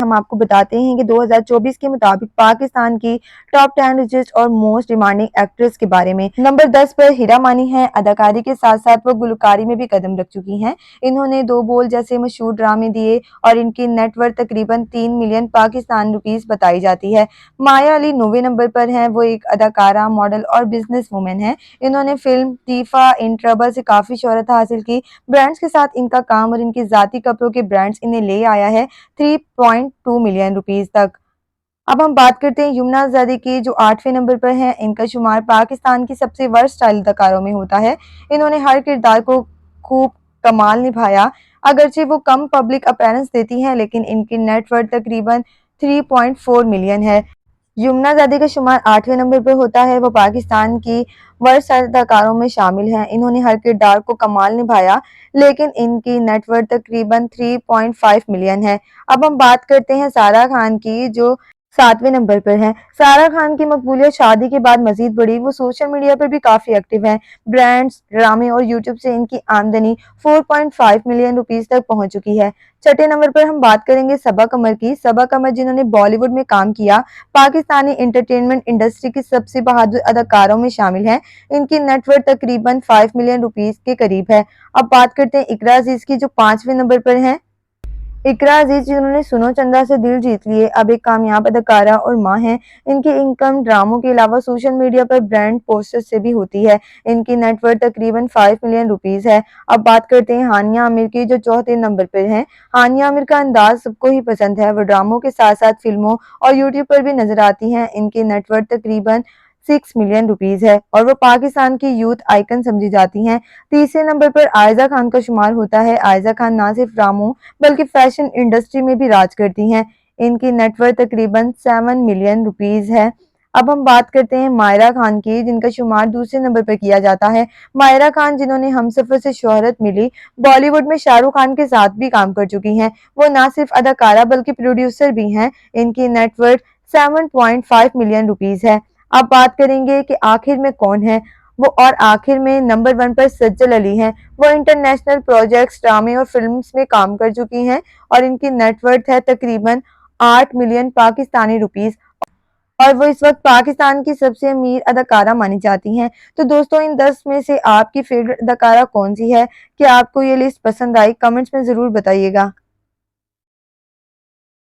हम आपको बताते हैं कि 2024 के मुताबिक पाकिस्तान की टॉप 10 रिचेस्ट और मोस्ट डिमांडिंग एक्ट्रेस के बारे में। नंबर 10 पर हीरा मानी है। अदाकारी के साथ साथ वो गुलकारी में भी कदम रख चुकी हैं। इन्होंने दो बोल जैसे मशहूर ड्रामे दिए और इनकी नेटवर्थ तकरीबन 3 मिलियन पाकिस्तान रुपीस बताई जाती है। माया अली 9वें नंबर पर हैं। वो एक अदाकारा, मॉडल और बिजनेस वुमेन है। इन्होंने फिल्म तीफा इन ट्रबल से काफी शोहरत हासिल की। ब्रांड्स के साथ इनका काम और इनके जाती कपड़ों के ब्रांड्स इन्हें ले आया है 3.2 मिलियन रुपीस तक। अब हम बात करते हैं यमुना आजादी की, जो 8वें नंबर पर हैं। इनका शुमार पाकिस्तान की सबसे वर्सटाइल अदाकारों में होता है। इन्होंने हर किरदार को खूब कमाल निभाया। अगरचे वो कम पब्लिक अपीयरेंस देती हैं, लेकिन इनकी नेटवर्थ तकरीबन 3.4 मिलियन है। यमुना आजादी का शुमार 8वें नंबर पर होता है। वो पाकिस्तान की वर्सटाइल अदाकारों में शामिल हैं। इन्होंने हर किरदार को कमाल निभाया, लेकिन इनकी नेटवर्थ तकरीबन 3.5 मिलियन है। अब हम बात करते हैं सारा खान की, जो 7वें नंबर पर हैं। सारा खान की मकबूलियत शादी के बाद मजीद बढ़ी। वो सोशल मीडिया पर भी काफी एक्टिव हैं। ब्रांड्स, ड्रामे और यूट्यूब से इनकी आमदनी 4.5 मिलियन रुपीस तक पहुंच चुकी है। छठे नंबर पर हम बात करेंगे सबा कमर की। सबा कमर जिन्होंने बॉलीवुड में काम किया, पाकिस्तानी एंटरटेनमेंट इंडस्ट्री की सबसे बहादुर अदाकारों में शामिल हैं। इनकी नेटवर्थ तकरीबन 5 मिलियन रुपीस के करीब है। अब बात करते हैं इकरा अजीज की, जो 5वें नंबर पर हैं। इकरा अजीज जिन्होंने सुनो चंदा से दिल जीत लिए, अब एक कामयाब अदाकारा और मां हैं। इनकी इनकम ड्रामों के अलावा सोशल मीडिया पर ब्रांड पोस्टर से भी होती है। इनकी नेटवर्थ तकरीबन 5 मिलियन रुपीस है। अब बात करते हैं हानिया आमिर की, जो चौथे नंबर पर हैं। हानिया आमिर का अंदाज सबको ही पसंद है। वो ड्रामों के साथ साथ फिल्मों और यूट्यूब पर भी नजर आती हैं। इनकी नेटवर्थ तकरीबन 6 मिलियन रुपीस है और वो पाकिस्तान की यूथ आइकन समझी जाती हैं। तीसरे नंबर पर आयजा खान का शुमार होता है। आयजा खान ना सिर्फ ड्रामों बल्कि फैशन इंडस्ट्री में भी राज करती हैं। इनकी नेटवर्थ तकरीबन 7 मिलियन रुपीस है। अब हम बात करते हैं मायरा खान की, जिनका शुमार दूसरे नंबर पर किया जाता है। मायरा खान जिन्होंने हमसफर से शोहरत मिली, बॉलीवुड में शाहरुख खान के साथ भी काम कर चुकी हैं। वो ना सिर्फ अदाकारा बल्कि प्रोड्यूसर भी हैं। इनकी नेटवर्थ 7.5 मिलियन रुपीस है। अब बात करेंगे कि आखिर में कौन है वो, और आखिर में नंबर 1 पर सज्जल अली हैं। वो इंटरनेशनल प्रोजेक्ट्स, ड्रामे और फिल्म्स में काम कर चुकी हैं और इनकी नेटवर्थ है तकरीबन 8 मिलियन पाकिस्तानी रुपीस और वो इस वक्त पाकिस्तान की सबसे अमीर अदाकारा मानी जाती हैं। तो दोस्तों, इन 10 में से आपकी फेवरेट अदाकारा कौन सी है? क्या आपको ये लिस्ट पसंद आई? कमेंट्स में ज़रूर बताइएगा।